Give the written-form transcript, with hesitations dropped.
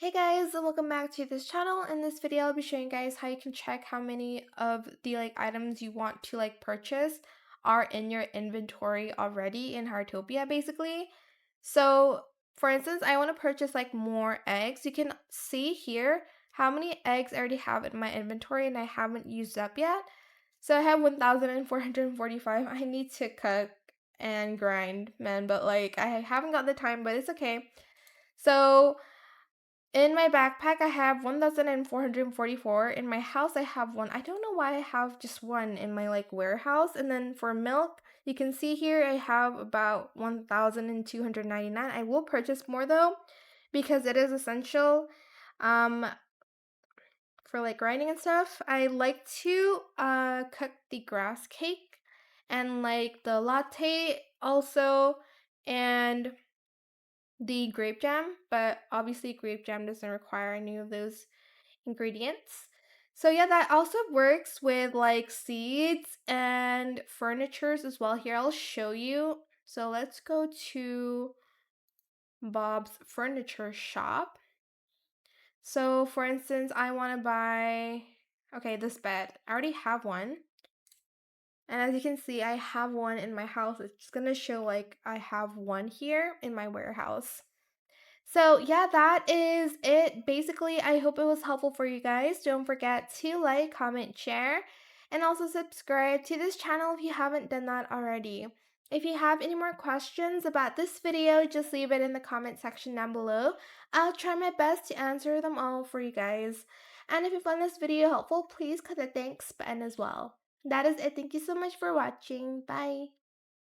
Hey guys, and welcome back to this channel. In this video, I'll be showing you guys how you can check how many of the items you want to purchase are in your inventory already in Heartopia basically. So, for instance, I want to purchase more eggs. You can see here how many eggs I already have in my inventory and I haven't used up yet. So I have 1,445. I need to cook and grind, man, but I haven't got the time, but it's okay. So in my backpack, I have 1,444. In my house, I have one. I don't know why I have just one in my warehouse. And then for milk, you can see here I have about 1,299. I will purchase more though, because it is essential um for grinding and stuff. I like to cook the grass cake and the latte also, and the grape jam, but obviously grape jam doesn't require any of those ingredients. So yeah, that also works with seeds and furnitures as well. Here, I'll show you. So let's go to Bob's Furniture Shop. So for instance, I want to buy, okay, this bed. I already have one. And as you can see, I have one in my house. It's just gonna show I have one here in my warehouse. So yeah, that is it. Basically, I hope it was helpful for you guys. Don't forget to like, comment, share, and also subscribe to this channel if you haven't done that already. If you have any more questions about this video, just leave it in the comment section down below. I'll try my best to answer them all for you guys. And if you found this video helpful, please click the thanks button as well. That is it. Thank you so much for watching. Bye.